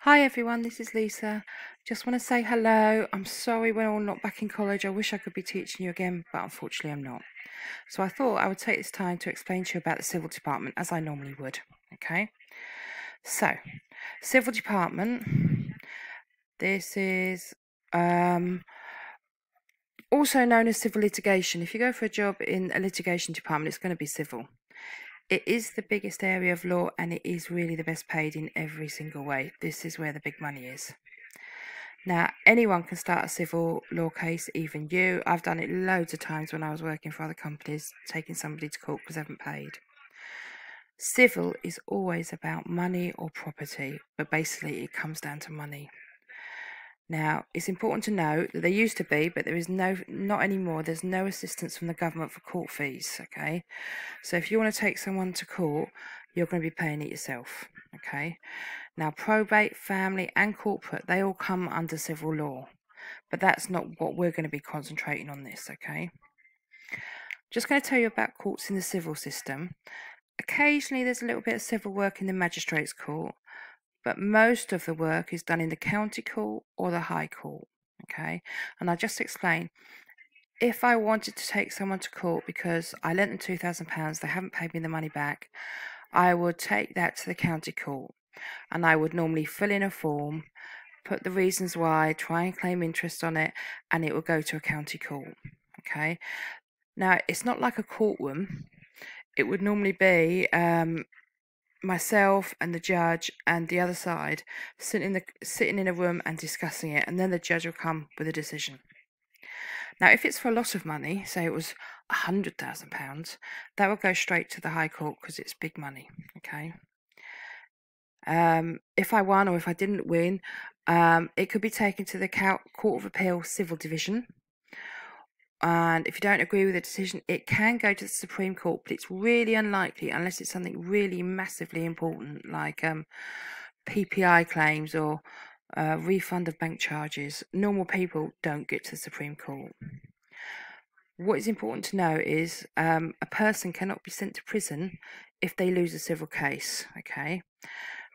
Hi everyone, this is Lisa. Just want to say hello. I'm sorry we're all not back in college. I wish I could be teaching you again, but unfortunately I'm not. So I thought I would take this time to explain to you about the civil department as I normally would. Okay? So, civil department, this is also known as civil litigation. If you go for a job in a litigation department, it's going to be civil. It is the biggest area of law and it is really the best paid in every single way. This is where the big money is. Now, anyone can start a civil law case, even you. I've done it loads of times when I was working for other companies, taking somebody to court because they haven't paid. Civil is always about money or property, but basically it comes down to money. Now, it's important to note that there used to be, but there is not anymore. There's no assistance from the government for court fees, okay? So if you want to take someone to court, you're going to be paying it yourself, okay? Now, probate, family, and corporate, they all come under civil law, but that's not what we're going to be concentrating on this, okay? Just going to tell you about courts in the civil system. Occasionally, there's a little bit of civil work in the magistrates' court, but most of the work is done in the county court or the high court, okay? And I'll just explain. If I wanted to take someone to court because I lent them £2,000, they haven't paid me the money back, I would take that to the county court and I would normally fill in a form, put the reasons why, try and claim interest on it, and it would go to a county court, okay? Now, it's not like a courtroom. It would normally be myself and the judge and the other side sitting in a room and discussing it, and then the judge will come with a decision. Now, if it's for a lot of money, say it was £100,000, that will go straight to the High Court because it's big money, okay? If I won or if I didn't win, it could be taken to the Court of Appeal Civil Division. And if you don't agree with the decision, it can go to the Supreme Court, but it's really unlikely unless it's something really massively important, like PPI claims or refund of bank charges. Normal people don't get to the Supreme Court. What is important to know is a person cannot be sent to prison if they lose a civil case, okay?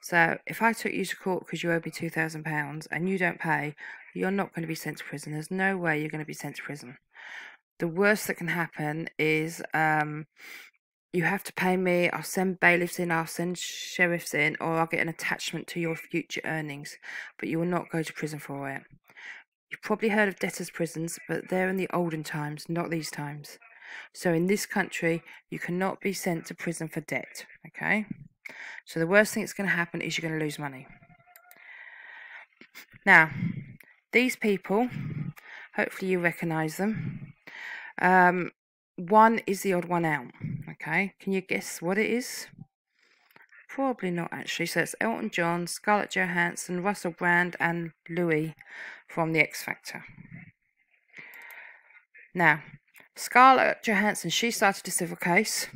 So if I took you to court because you owe me £2,000 and you don't pay, you're not going to be sent to prison. There's no way you're going to be sent to prison. The worst that can happen is you have to pay me, I'll send bailiffs in, I'll send sheriffs in, or I'll get an attachment to your future earnings, but you will not go to prison for it. You've probably heard of debtors' prisons, but they're in the olden times, not these times. So in this country, you cannot be sent to prison for debt, okay? So the worst thing that's going to happen is you're going to lose money. Now, these people, hopefully you recognise them. One is the odd one out, okay? Can you guess what it is? Probably not, actually. So it's Elton John, Scarlett Johansson, Russell Brand, and Louis from The X Factor. Now, Scarlett Johansson, she started a civil case.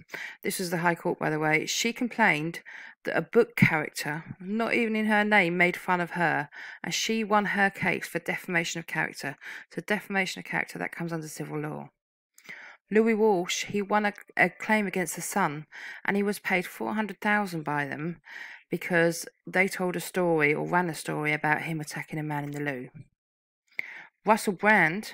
This was the High Court, by the way. She complained that a book character, not even in her name, made fun of her, and she won her case for defamation of character. So defamation of character, that comes under civil law. Louis Walsh, he won a claim against the Sun, and he was paid $400,000 by them because they told a story or ran a story about him attacking a man in the loo. Russell Brand,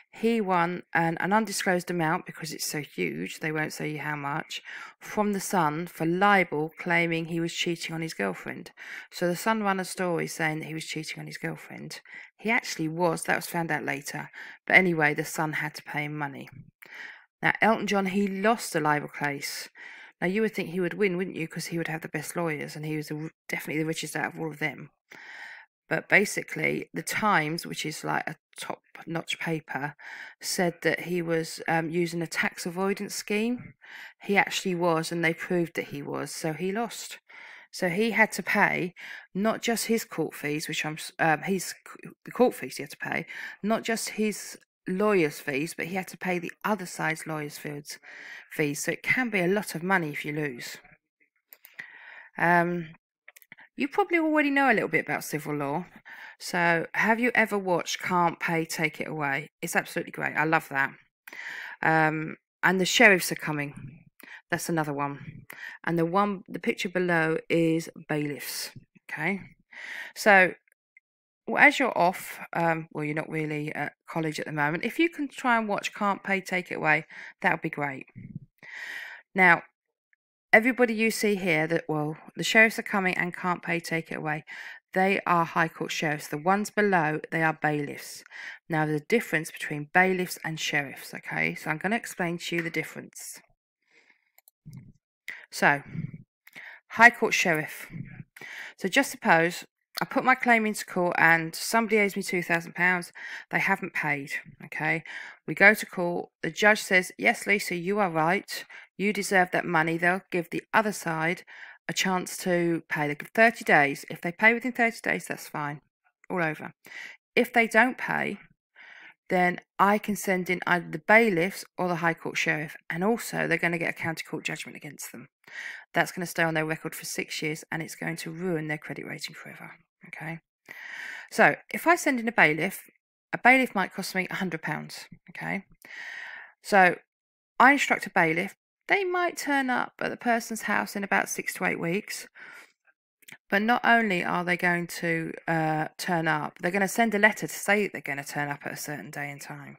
he won an undisclosed amount because it's so huge, they won't say you how much, from the Sun for libel, claiming he was cheating on his girlfriend. So the Sun ran a story saying that he was cheating on his girlfriend. He actually was, that was found out later. But anyway, the Sun had to pay him money. Now, Elton John, he lost the libel case. Now, you would think he would win, wouldn't you? Because he would have the best lawyers and he was definitely the richest out of all of them. But basically, the Times, which is like a top-notch paper, said that he was using a tax avoidance scheme. He actually was, and they proved that he was, so he lost. So he had to pay not just his court fees, which the court fees he had to pay, not just his lawyers' fees, but he had to pay the other side's lawyers' fees. So it can be a lot of money if you lose. You probably already know a little bit about civil law. So have you ever watched Can't Pay, Take It Away? It's absolutely great. I love that. And the sheriffs are coming. That's another one. And the picture below is bailiffs. Okay. So as you're off, well, you're not really at college at the moment. If you can try and watch Can't Pay, Take It Away, that would be great. Now, everybody you see here, the sheriffs are coming and Can't Pay, Take It Away. They are High Court sheriffs. The ones below, they are bailiffs. Now, there's a difference between bailiffs and sheriffs, okay? So I'm going to explain to you the difference. So, High Court sheriff. So just suppose I put my claim into court and somebody owes me £2,000. They haven't paid, okay? We go to court. The judge says, yes, Lisa, you are right. You deserve that money. They'll give the other side a chance to pay. They give 30 days. If they pay within 30 days, that's fine. All over. If they don't pay, then I can send in either the bailiffs or the High Court sheriff. And also, they're going to get a county court judgment against them. That's going to stay on their record for 6 years, and it's going to ruin their credit rating forever. Okay. So if I send in a bailiff might cost me £100. Okay. So I instruct a bailiff. They might turn up at the person's house in about 6 to 8 weeks. But not only are they going to turn up, they're going to send a letter to say they're going to turn up at a certain day and time.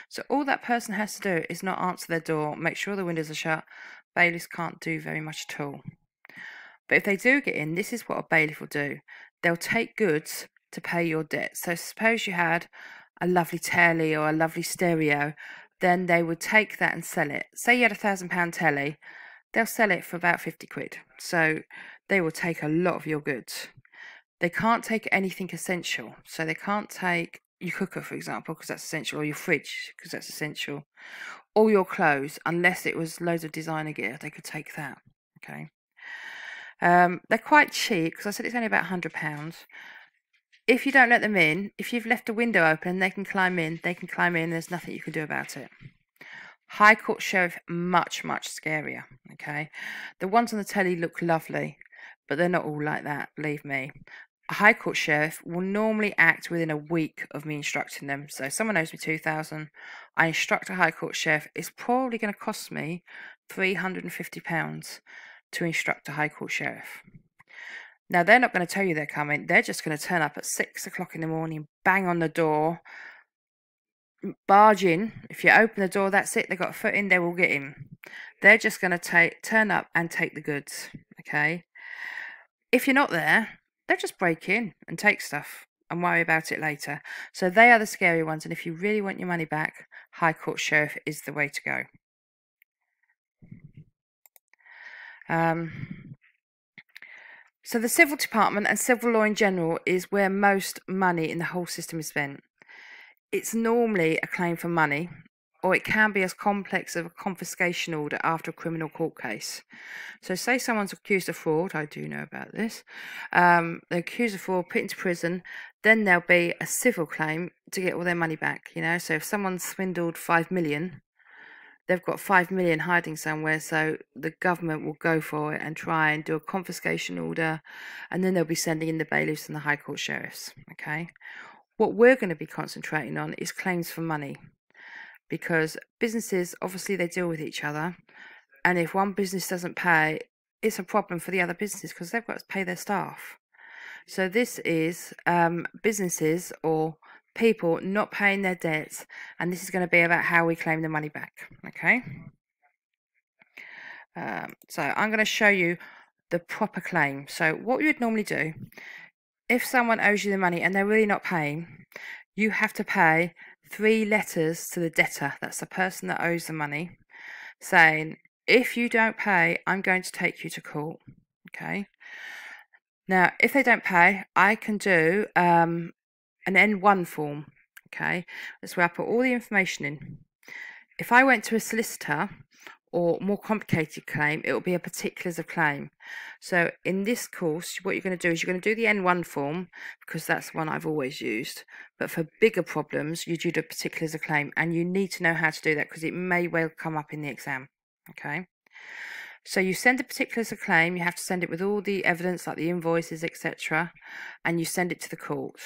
So all that person has to do is not answer their door, make sure the windows are shut. Bailiffs can't do very much at all. But if they do get in, this is what a bailiff will do. They'll take goods to pay your debt. So suppose you had a lovely telly or a lovely stereo, then they would take that and sell it. Say you had £1,000 telly, they'll sell it for about 50 quid. So they will take a lot of your goods. They can't take anything essential. So they can't take your cooker, for example, because that's essential, or your fridge, because that's essential, or your clothes, unless it was loads of designer gear. They could take that. Okay. They're quite cheap, because I said it's only about £100. If you don't let them in, if you've left a window open, they can climb in. They can climb in. There's nothing you can do about it. High Court sheriff, much, much scarier. Okay. The ones on the telly look lovely, but they're not all like that, believe me. A High Court sheriff will normally act within a week of me instructing them. So if someone owes me £2,000, I instruct a High Court sheriff. It's probably going to cost me £350 to instruct a High Court sheriff. Now, they're not going to tell you they're coming. They're just going to turn up at 6 o'clock in the morning, bang on the door, barge in. If you open the door, that's it. They've got a foot in, they will get in. They're just going to turn up and take the goods, okay? If you're not there, they'll just break in and take stuff and worry about it later. So they are the scary ones, and if you really want your money back, High Court sheriff is the way to go. So the civil department and civil law in general is where most money in the whole system is spent. It's normally a claim for money, or it can be as complex as a confiscation order after a criminal court case. So say someone's accused of fraud, I do know about this, they're accused of fraud, put into prison, then there'll be a civil claim to get all their money back, you know. So if someone's swindled 5 million, they've got 5 million hiding somewhere, so the government will go for it and try and do a confiscation order, and then they'll be sending in the bailiffs and the High Court sheriffs, okay? What we're going to be concentrating on is claims for money, because businesses, obviously they deal with each other, and if one business doesn't pay, it's a problem for the other businesses because they've got to pay their staff. So this is businesses or people not paying their debts, and this is going to be about how we claim the money back, okay? So I'm going to show you the proper claim. So what you would normally do, if someone owes you the money and they're really not paying, you have to pay 3 letters to the debtor, that's the person that owes the money, saying, if you don't pay, I'm going to take you to court, okay? Now, if they don't pay, I can do an N1 form, okay? That's where I put all the information in. If I went to a solicitor or more complicated claim, it will be a particulars of claim. So in this course, what you're going to do is you're going to do the N1 form, because that's one I've always used. But for bigger problems, you do the particulars of claim, and you need to know how to do that because it may well come up in the exam, okay? So you send the particulars of claim, you have to send it with all the evidence like the invoices, etc., and you send it to the court.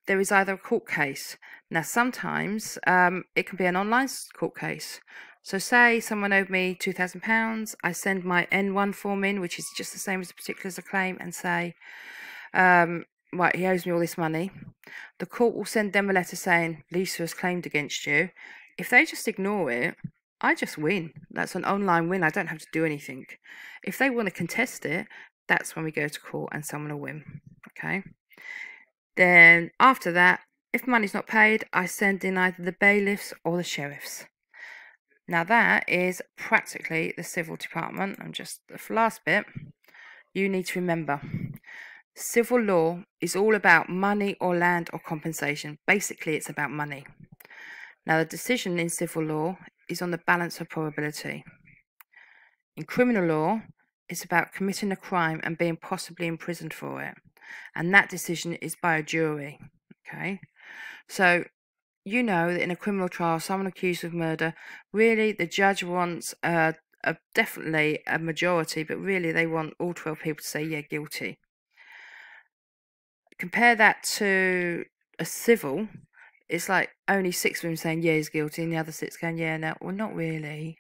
There is either a court case. Now sometimes it can be an online court case. So say someone owed me £2,000, I send my N1 form in, which is just the same as the particulars of claim, and say, Right, he owes me all this money. The court will send them a letter saying Lisa has claimed against you. If they just ignore it, I just win. That's an online win. I don't have to do anything. If they want to contest it, that's when we go to court and someone will win. Okay. Then after that, if money's not paid, I send in either the bailiffs or the sheriffs. Now that is practically the civil department. And just the last bit, you need to remember, civil law is all about money or land or compensation. Basically, it's about money. Now, the decision in civil law is on the balance of probability. In criminal law, it's about committing a crime and being possibly imprisoned for it. And that decision is by a jury. Okay? So, you know that in a criminal trial, someone accused of murder, really the judge wants definitely a majority, but really they want all 12 people to say, yeah, guilty. Compare that to a civil, it's like only 6 of them saying, yeah, he's guilty, and the other 6 going, yeah, no, well, not really.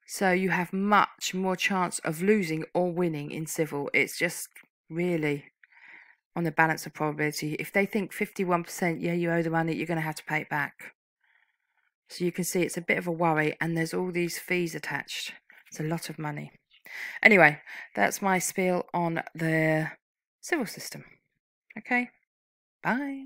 So you have much more chance of losing or winning in civil. It's just really on the balance of probability. If they think 51%, yeah, you owe the money, you're going to have to pay it back. So you can see it's a bit of a worry, and there's all these fees attached. It's a lot of money. Anyway, that's my spiel on the civil system. Okay, bye.